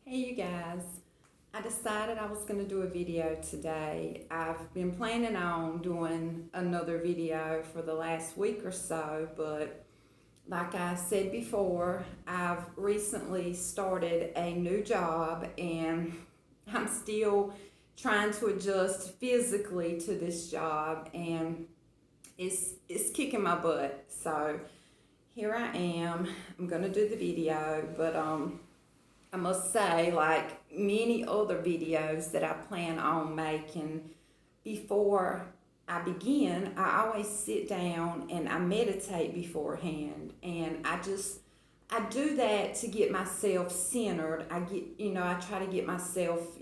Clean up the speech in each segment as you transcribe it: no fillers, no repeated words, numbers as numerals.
Hey you guys, I decided I was going to do a video today. I've been planning on doing another video for the last week or so, but like I said before, I've recently started a new job and I'm still trying to adjust physically to this job, and it's kicking my butt. So here I am. I'm going to do the video, but I must say, like many other videos that I plan on making, before I begin, I always sit down and I meditate beforehand. And I do that to get myself centered. I try to get myself,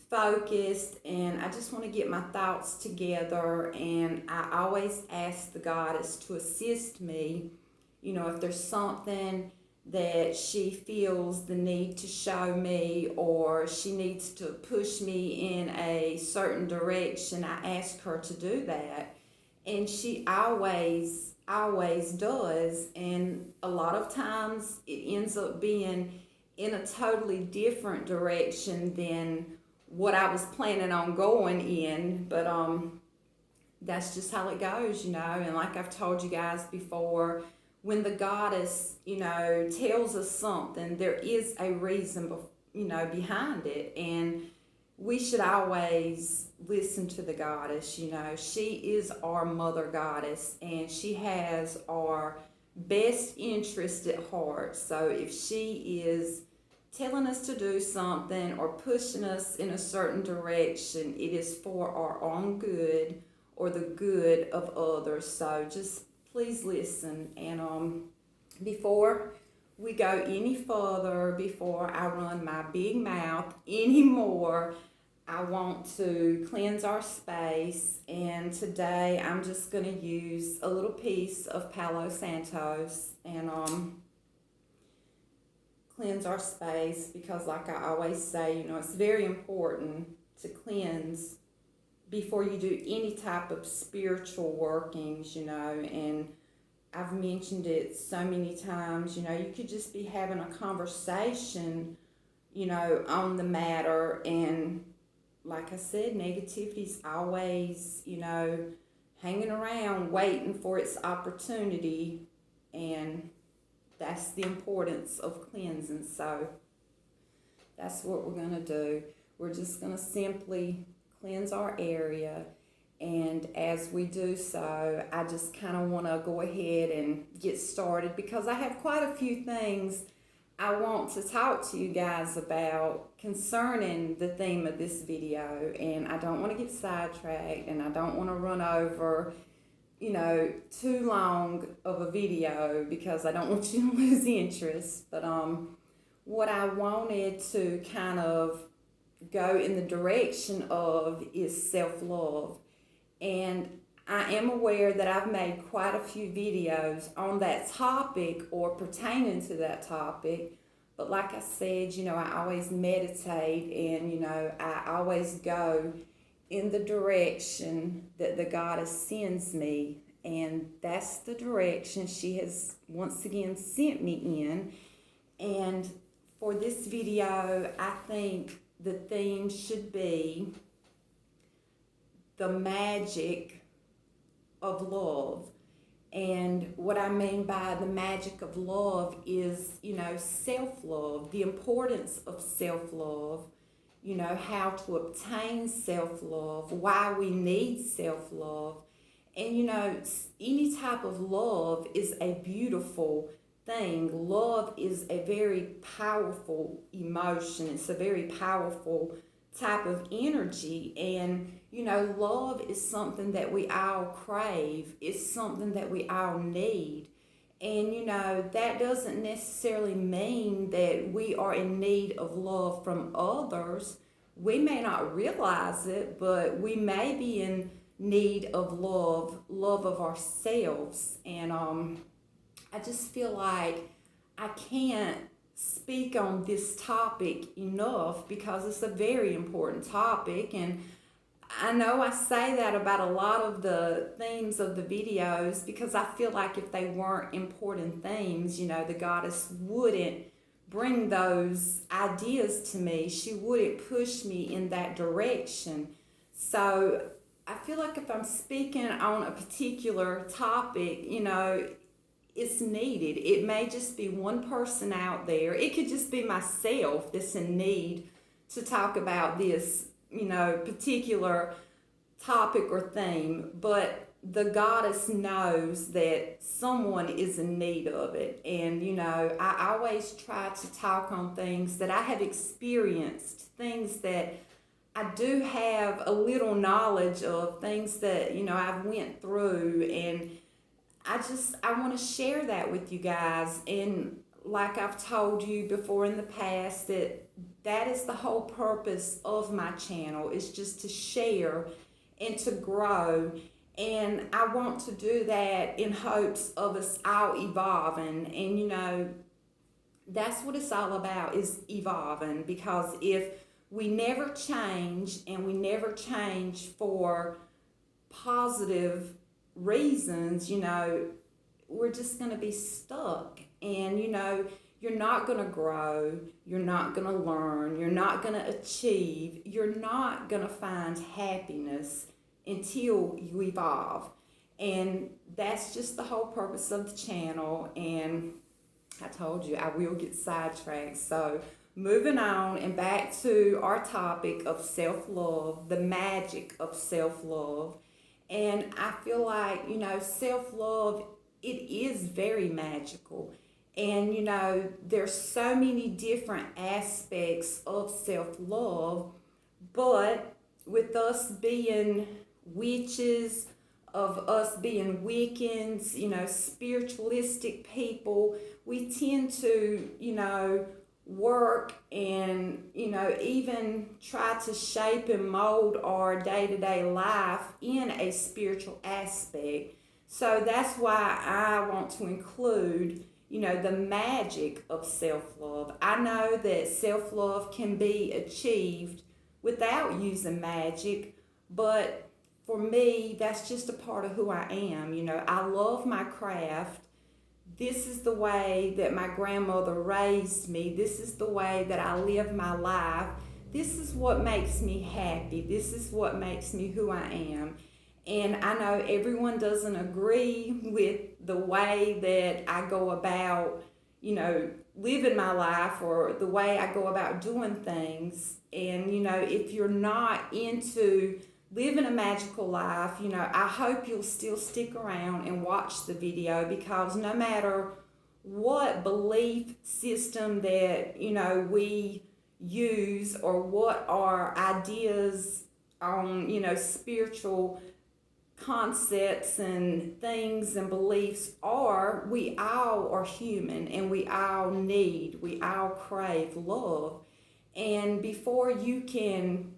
focused, and I just want to get my thoughts together. And I always ask the goddess to assist me, if there's something that she feels the need to show me, or she needs to push me in a certain direction. I ask her to do that, and she always does. And a lot of times it ends up being in a totally different direction than what I was planning on going in. But that's just how it goes, and like I've told you guys before, when the goddess, tells us something, there is a reason, behind it. And we should always listen to the goddess. She is our mother goddess, and she has our best interest at heart. So if she is telling us to do something or pushing us in a certain direction, it is for our own good or the good of others. So just please listen. And before we go any further, before I run my big mouth anymore, I want to cleanse our space. And today I'm just going to use a little piece of Palo Santos and cleanse our space, because like I always say, it's very important to cleanse before you do any type of spiritual workings, and I've mentioned it so many times. You could just be having a conversation, on the matter, and like I said, negativity's always, hanging around waiting for its opportunity, and that's the importance of cleansing. So that's what we're going to do. We're just going to simply cleanse our area. And as we do so, I just kind of want to go ahead and get started, because I have quite a few things I want to talk to you guys about concerning the theme of this video. And I don't want to get sidetracked, and I don't want to run over, too long of a video, because I don't want you to lose interest. But what I wanted to kind of go in the direction of is self-love. And I am aware that I've made quite a few videos on that topic or pertaining to that topic. But like I said, I always meditate, and, I always go in the direction that the goddess sends me. And that's the direction she has once again sent me in. And for this video, I think the theme should be the magic of love. And what I mean by the magic of love is, self-love, the importance of self-love, how to obtain self-love, why we need self-love. And, any type of love is a beautiful thing. Love is a very powerful emotion. It's a very powerful type of energy. And, love is something that we all crave. It's something that we all need. And, that doesn't necessarily mean that we are in need of love from others. We may not realize it, but we may be in need of love of ourselves. And I just feel like I can't speak on this topic enough, because it's a very important topic. And I know I say that about a lot of the themes of the videos, because I feel like if they weren't important themes, the goddess wouldn't bring those ideas to me. She wouldn't push me in that direction. So I feel like if I'm speaking on a particular topic, it's needed. It may just be one person out there. It could just be myself that's in need to talk about this, particular topic or theme, but the goddess knows that someone is in need of it. And I always try to talk on things that I have experienced, things that I do have a little knowledge of, things that I've went through, and I want to share that with you guys. And like I've told you before in the past, that is the whole purpose of my channel, is just to share and to grow. And I want to do that in hopes of us all evolving. And that's what it's all about, is evolving. Because if we never change, and we never change for positive reasons, we're just going to be stuck. And you're not going to grow, you're not going to learn, you're not going to achieve, you're not going to find happiness until you evolve. And that's just the whole purpose of the channel. And I told you I will get sidetracked. So moving on and back to our topic of self-love, the magic of self-love. And I feel like, self-love, it is very magical. And, there's so many different aspects of self-love, but with us being witches, of us being Wiccans, spiritualistic people, we tend to, work and, even try to shape and mold our day-to-day life in a spiritual aspect. So that's why I want to include, the magic of self-love. I know that self-love can be achieved without using magic, but for me, that's just a part of who I am. I love my craft. This is the way that my grandmother raised me. This is the way that I live my life. This is what makes me happy. This is what makes me who I am. And I know everyone doesn't agree with the way that I go about, living my life, or the way I go about doing things. And, if you're not into living a magical life, I hope you'll still stick around and watch the video, because no matter what belief system that, we use, or what our ideas on, spiritual concepts and things and beliefs are, we all are human, and we all crave love. And before you can,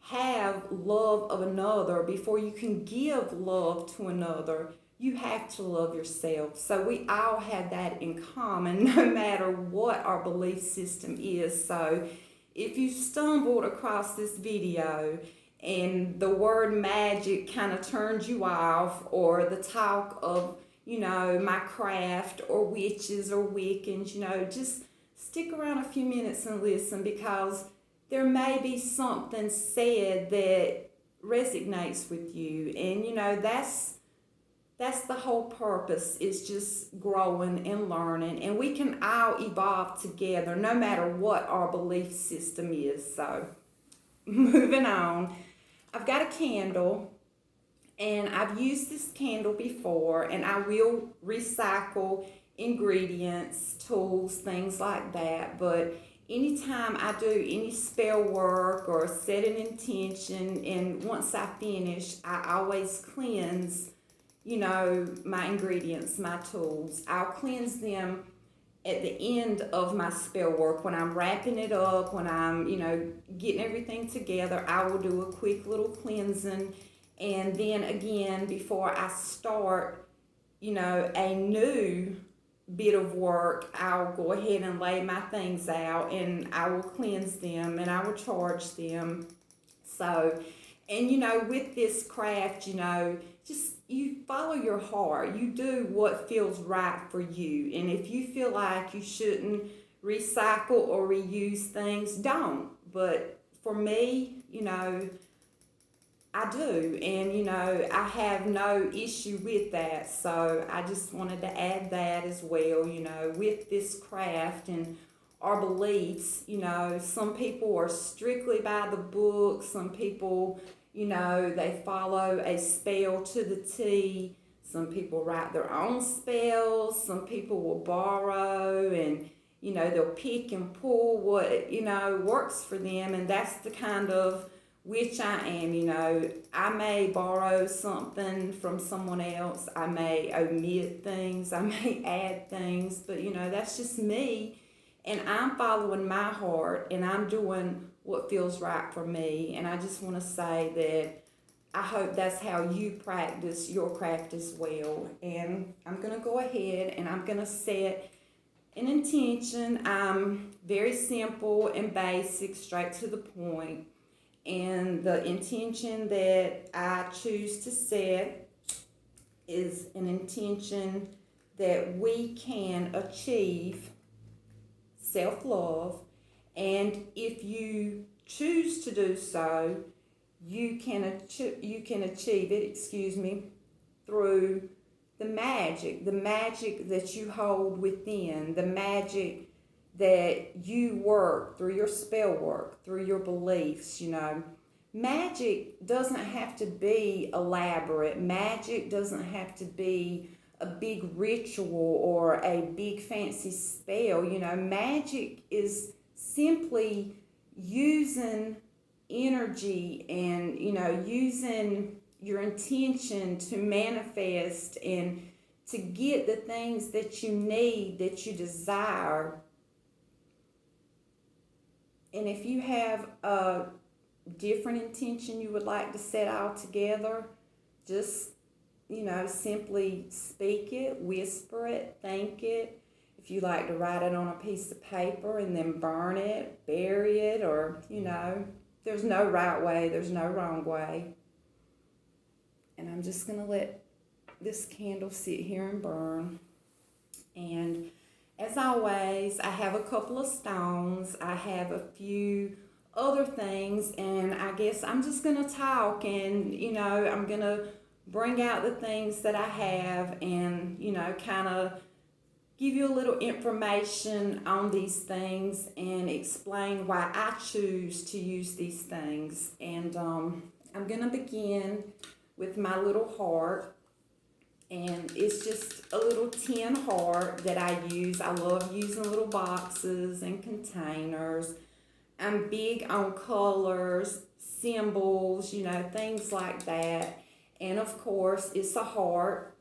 have love of another, before you can give love to another, you have to love yourself. So we all have that in common, no matter what our belief system is. So if you stumbled across this video and the word magic kind of turns you off, or the talk of, my craft, or witches, or Wiccans, just stick around a few minutes and listen, because there may be something said that resonates with you. And, that's the whole purpose, is just growing and learning. And we can all evolve together, no matter what our belief system is. So, moving on. I've got a candle, and I've used this candle before, and I will recycle ingredients, tools, things like that. But anytime I do any spell work or set an intention, and once I finish, I always cleanse, my ingredients, my tools. I'll cleanse them at the end of my spell work, when I'm wrapping it up, when I'm, getting everything together. I will do a quick little cleansing, and then again, before I start, a new bit of work, I'll go ahead and lay my things out, and I will cleanse them, and I will charge them. So, and with this craft, just you follow your heart. You do what feels right for you. And if you feel like you shouldn't recycle or reuse things, don't. But for me, I do. And, I have no issue with that. So I just wanted to add that as well, with this craft and our beliefs. Some people are strictly by the book. Some people, they follow a spell to the T. Some people write their own spells. Some people will borrow and, they'll pick and pull what, works for them. And that's the kind of witch I am. I may borrow something from someone else. I may omit things. I may add things. But, that's just me. And I'm following my heart, and I'm doing what feels right for me. And I just want to say that I hope that's how you practice your craft as well. And I'm going to go ahead and I'm going to set an intention. Very simple and basic, straight to the point. And the intention that I choose to set is an intention that we can achieve self-love, and if you choose to do so, you can achieve it, through the magic that you hold within, the magic that you work through your spell work, through your beliefs. Magic doesn't have to be elaborate. Magic doesn't have to be a big ritual or a big fancy spell. Magic is simply using energy and, using your intention to manifest and to get the things that you need, that you desire. And if you have a different intention you would like to set out together, just simply speak it, whisper it, think it. If you like to write it on a piece of paper and then burn it, bury it, or, there's no right way, there's no wrong way. And I'm just going to let this candle sit here and burn. And as always, I have a couple of stones. I have a few other things, and I guess I'm just going to talk and, I'm going to bring out the things that I have and, kind of give you a little information on these things and explain why I choose to use these things. And I'm going to begin with my little heart. And it's just a little tin heart that I use. I love using little boxes and containers. I'm big on colors, symbols, things like that. And of course, it's a heart.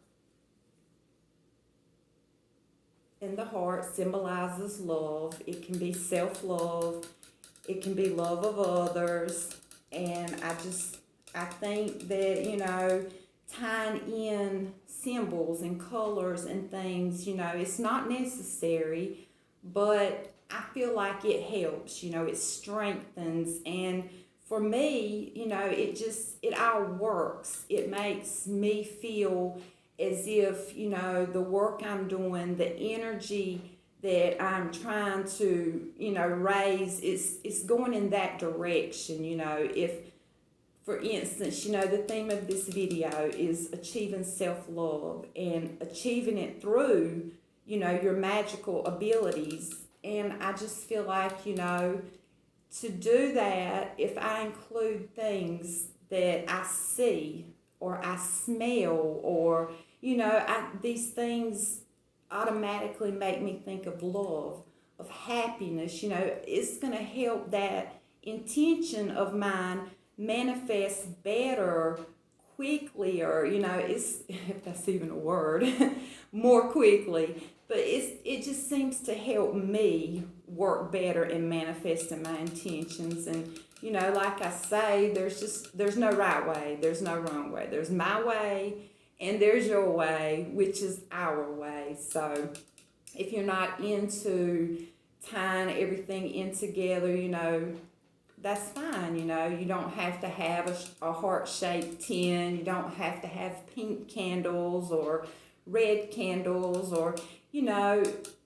And the heart symbolizes love. It can be self-love. It can be love of others. And I think that, tying in symbols and colors and things, it's not necessary, but I feel like it helps, it strengthens. And for me, it all works. It makes me feel as if, the work I'm doing, the energy that I'm trying to, raise is going in that direction. If, for instance, the theme of this video is achieving self-love and achieving it through, your magical abilities. And I just feel like, to do that, if I include things that I see or I smell or, these things automatically make me think of love, of happiness. It's going to help that intention of mine manifest better, quickly, or, it's, if that's even a word, more quickly. But it just seems to help me work better and manifest in my intentions. And, like I say, there's no right way, there's no wrong way. There's my way and there's your way, which is our way. So if you're not into tying everything in together, that's fine. You don't have to have a heart-shaped tin. You don't have to have pink candles or red candles or,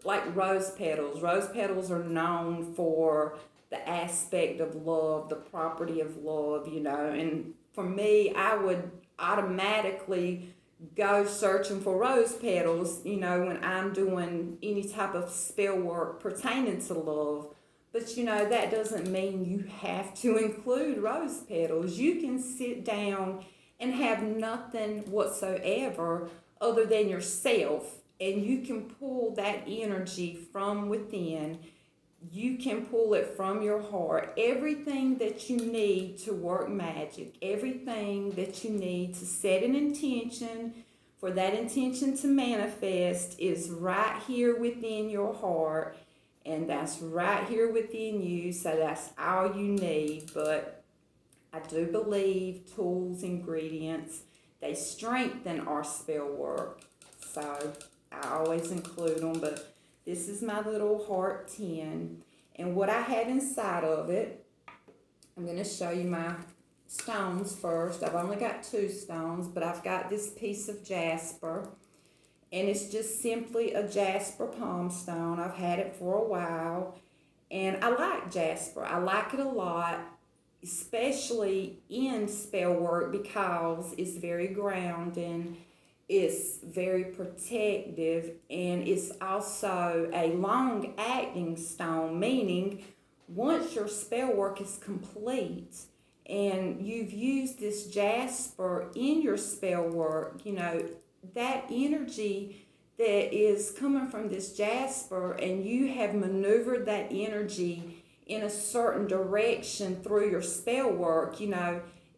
like rose petals. Rose petals are known for the aspect of love, the property of love, and for me, I would automatically go searching for rose petals, when I'm doing any type of spell work pertaining to love. But that doesn't mean you have to include rose petals. You can sit down and have nothing whatsoever other than yourself, and you can pull that energy from within. You can pull it from your heart. Everything that you need to work magic, everything that you need to set an intention, for that intention to manifest, is right here within your heart, and that's right here within you. So that's all you need. But I do believe tools, ingredients, they strengthen our spell work. So I always include them, but this is my little heart tin. And what I have inside of it, I'm going to show you my stones first. I've only got 2 stones, but I've got this piece of Jasper. And it's just simply a Jasper palm stone. I've had it for a while. And I like Jasper. I like it a lot, especially in spell work, because it's very grounding. It's very protective, and it's also a long-acting stone, meaning once your spell work is complete and you've used this Jasper in your spell work, that energy that is coming from this Jasper, and you have maneuvered that energy in a certain direction through your spell work,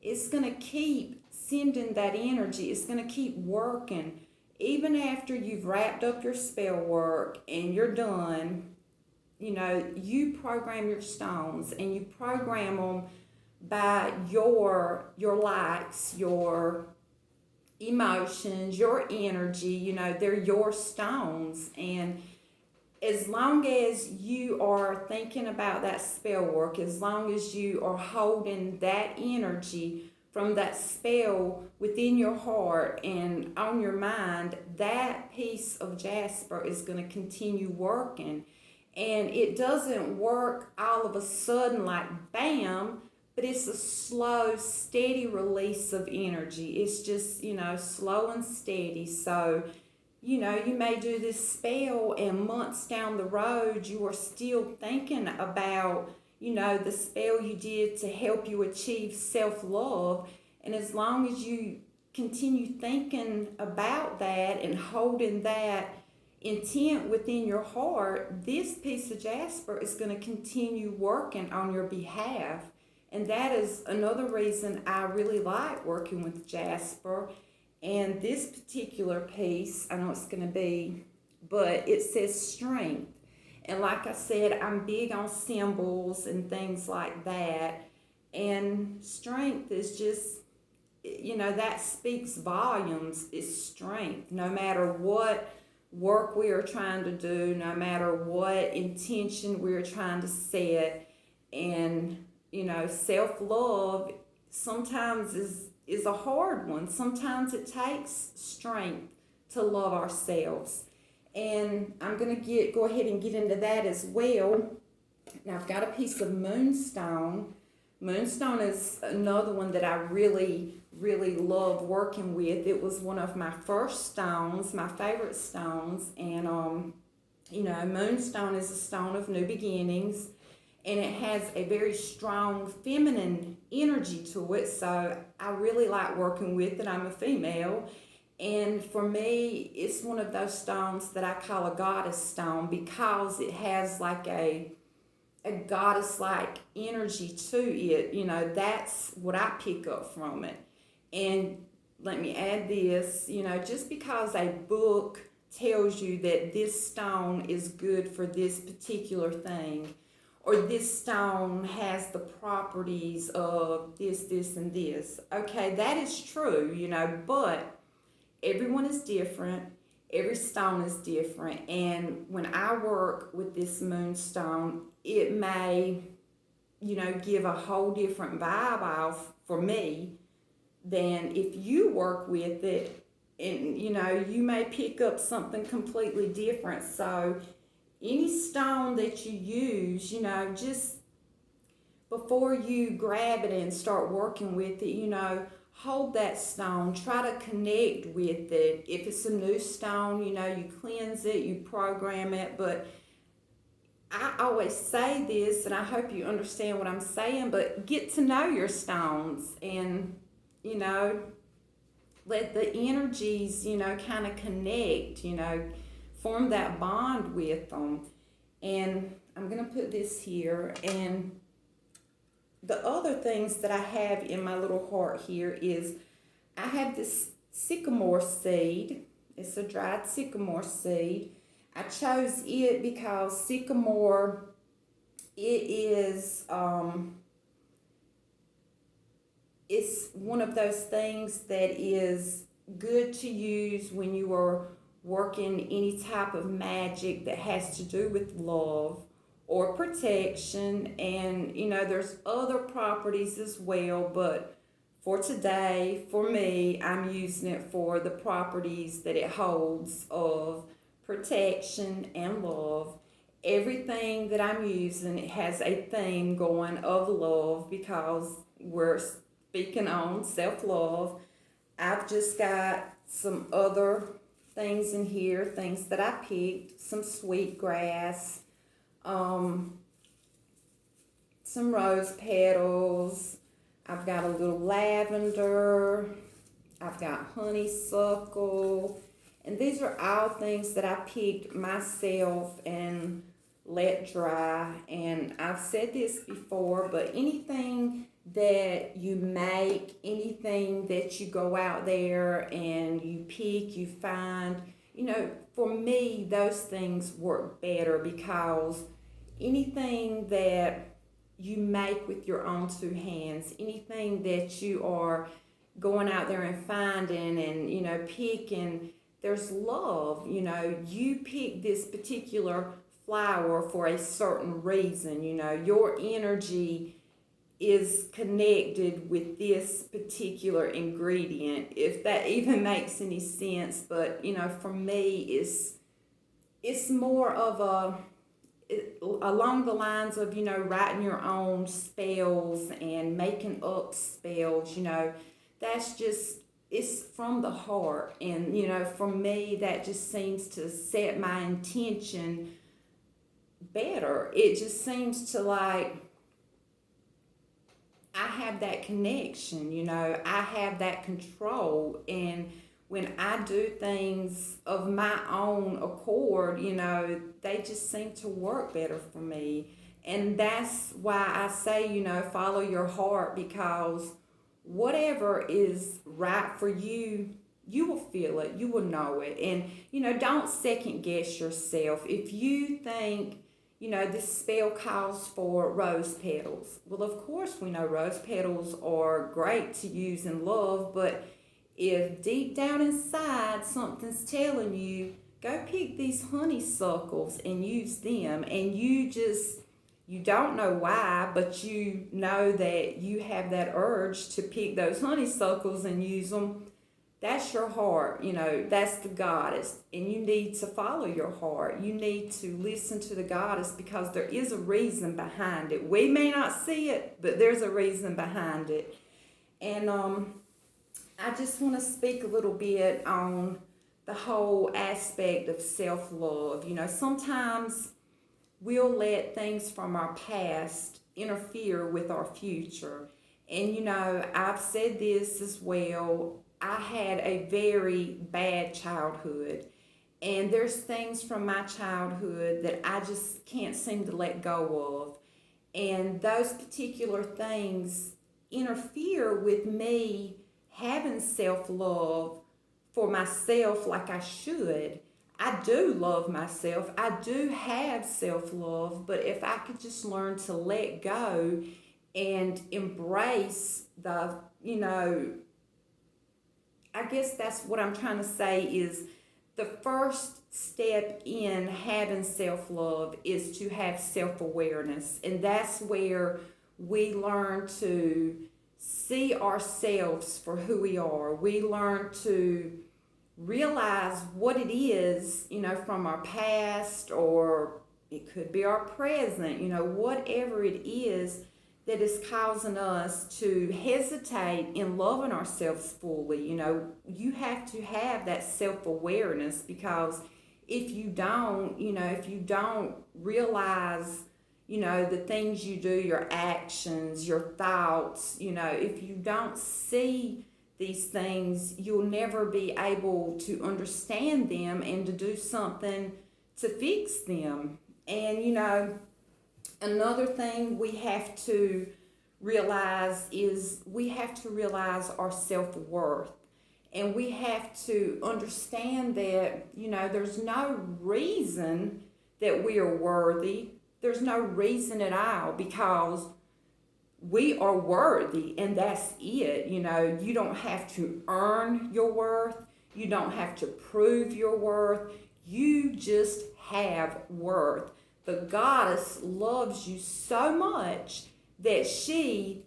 it's going to keep sending that energy. It's going to keep working. Even after you've wrapped up your spell work and you're done, you program your stones, and you program them by your likes, your emotions, your energy. They're your stones. And as long as you are thinking about that spell work, as long as you are holding that energy from that spell within your heart and on your mind, that piece of Jasper is going to continue working. And it doesn't work all of a sudden like bam, but it's a slow, steady release of energy. It's just, slow and steady. So, you may do this spell, and months down the road, you are still thinking about the spell you did to help you achieve self-love. And as long as you continue thinking about that and holding that intent within your heart, this piece of Jasper is going to continue working on your behalf. And that is another reason I really like working with Jasper. And this particular piece, I know it's going to be, but it says strength. And like I said, I'm big on symbols and things like that. And strength is just, that speaks volumes. It's strength. No matter what work we are trying to do, no matter what intention we're trying to set. And, self-love sometimes is a hard one. Sometimes it takes strength to love ourselves. And I'm going to go ahead and get into that as well. Now, I've got a piece of Moonstone. Moonstone is another one that I really, really love working with. It was one of my first stones, my favorite stones. And, Moonstone is a stone of new beginnings. And it has a very strong feminine energy to it. So I really like working with it. I'm a female. And for me, it's one of those stones that I call a goddess stone, because it has like a goddess-like energy to it. That's what I pick up from it. And let me add this, just because a book tells you that this stone is good for this particular thing, or this stone has the properties of this, this, and this. Okay, that is true, but everyone is different. Every stone is different. And when I work with this Moonstone, it may give a whole different vibe off for me than if you work with it, and you may pick up something completely different. So any stone that you use, just before you grab it and start working with it, hold that stone, try to connect with it. If it's a new stone, you cleanse it, you program it. But I always say this, and I hope you understand what I'm saying, but get to know your stones, and let the energies kind of connect, form that bond with them. And I'm going to put this here. And the other things that I have in my little heart here is I have this sycamore seed. It's a dried sycamore seed. I chose it because sycamore, it is it's one of those things that is good to use when you are working any type of magic that has to do with love or protection. And there's other properties as well, but for today, for me, I'm using it for the properties that it holds of protection and love. Everything that I'm using, it has a theme going of love, because we're speaking on self-love. I've just got some other things in here, things that I picked, some sweetgrass, some rose petals. I've got a little lavender. I've got honeysuckle. And these are all things that I picked myself and let dry. And I've said this before, but anything that you make, anything that you go out there and you pick, you find, for me, those things work better, because anything that you make with your own two hands, anything that you are going out there and finding and, picking, there's love. You pick this particular flower for a certain reason. Your energy is connected with this particular ingredient, if that even makes any sense. But for me, it's more of along the lines of writing your own spells and making up spells. That's just, it's from the heart. And for me, that just seems to set my intention better. It just seems to, like, I have that connection, I have that control. And when I do things of my own accord, they just seem to work better for me. And that's why I say, follow your heart, because whatever is right for you, you will feel it, you will know it. And, don't second guess yourself. If you think, this spell calls for rose petals. Well, of course we know rose petals are great to use in love, but if deep down inside something's telling you, go pick these honeysuckles and use them, and you don't know why, but you know that you have that urge to pick those honeysuckles and use them, that's your heart, that's the goddess. And you need to follow your heart. You need to listen to the goddess, because there is a reason behind it. We may not see it, but there's a reason behind it. And I just want to speak a little bit on the whole aspect of self-love. Sometimes we'll let things from our past interfere with our future. And, I've said this as well. I had a very bad childhood, and there's things from my childhood that I just can't seem to let go of. And those particular things interfere with me having self-love for myself like I should. I do love myself. I do have self-love, but if I could just learn to let go and embrace the, I guess that's what I'm trying to say, is the first step in having self-love is to have self-awareness. And that's where We learn to see ourselves for who we are. We learn to realize what it is, from our past, or it could be our present, whatever it is that is causing us to hesitate in loving ourselves fully. You have to have that self-awareness, because if you don't realize, the things you do, your actions, your thoughts, if you don't see these things, you'll never be able to understand them and to do something to fix them. And, another thing we have to realize is we have to realize our self-worth. And we have to understand that, there's no reason that we are worthy. There's no reason at all, because we are worthy, and that's it. You don't have to earn your worth. You don't have to prove your worth. You just have worth. The goddess loves you so much that she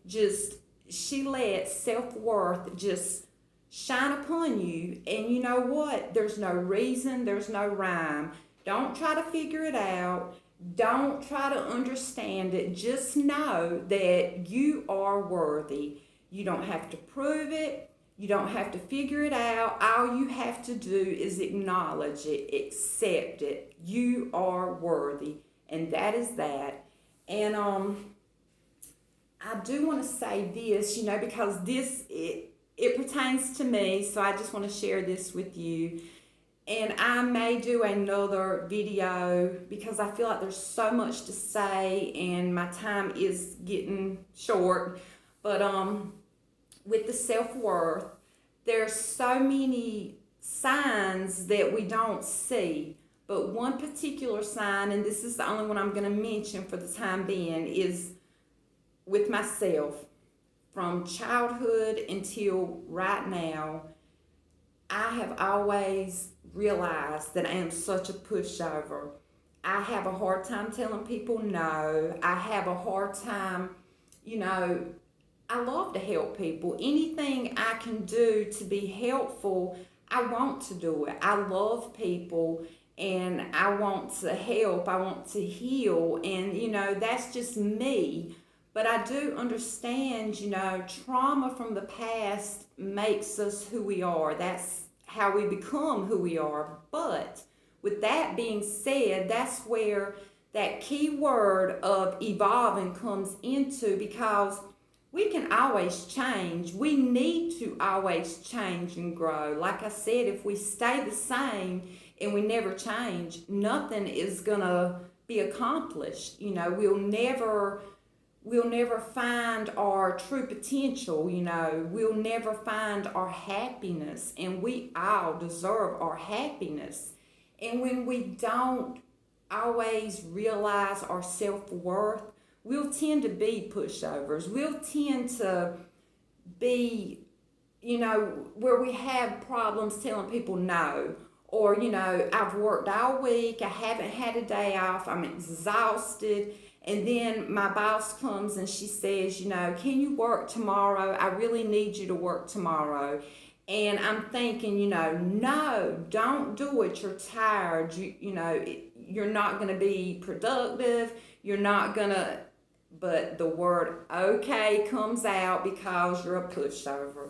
lets self-worth just shine upon you. And you know what? There's no reason, there's no rhyme. Don't try to figure it out. Don't try to understand it. Just know that you are worthy. You don't have to prove it. You don't have to figure it out. All you have to do is acknowledge it, accept it. You are worthy, and that is that. And I do want to say this, because it pertains to me, so I just want to share this with you. And I may do another video, because I feel like there's so much to say and my time is getting short. But with the self-worth, there's so many signs that we don't see. But one particular sign, and this is the only one I'm going to mention for the time being, is with myself. From childhood until right now, I have always realized that I am such a pushover. I have a hard time telling people no. I have a hard time, I love to help people. Anything I can do to be helpful, I want to do it. I love people and I want to help. I want to heal. And, that's just me. But I do understand, trauma from the past makes us who we are. That's how we become who we are. But with that being said, that's where that key word of evolving comes into, because we can always change. We need to always change and grow. Like I said, if we stay the same and we never change, nothing is gonna be accomplished. We'll never find our true potential. We'll never find our happiness, and we all deserve our happiness. And when we don't always realize our self-worth, we'll tend to be pushovers. We'll tend to be, where we have problems telling people no. Or, I've worked all week, I haven't had a day off, I'm exhausted. And then my boss comes and she says, can you work tomorrow? I really need you to work tomorrow. And I'm thinking, no, don't do it. You're tired. You're not going to be productive. You're not going to, but the word okay comes out because you're a pushover.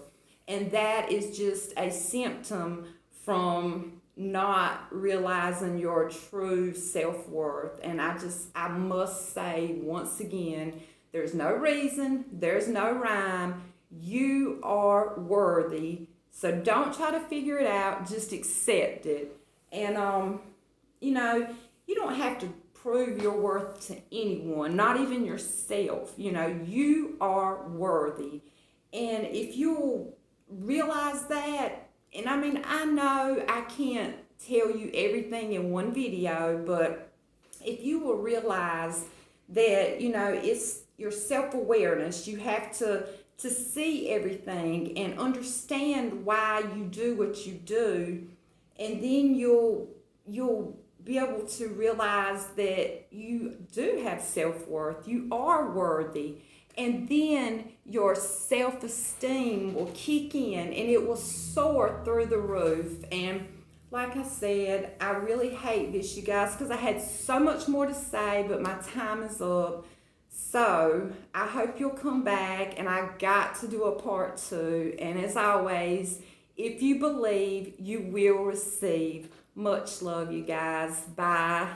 And that is just a symptom from not realizing your true self-worth. And I must say once again, there's no reason, there's no rhyme. You are worthy. So don't try to figure it out, just accept it. And you don't have to prove your worth to anyone, not even yourself. You are worthy. And if you'll realize that, and I know I can't tell you everything in one video, but if you will realize that, it's your self-awareness, you have to see everything and understand why you do what you do, and then you'll be able to realize that you do have self-worth, you are worthy. And then your self-esteem will kick in and it will soar through the roof. And like I said, I really hate this, you guys, because I had so much more to say, but my time is up. So I hope you'll come back, and I got to do a part 2. And as always, if you believe, you will receive. Much love, you guys. Bye.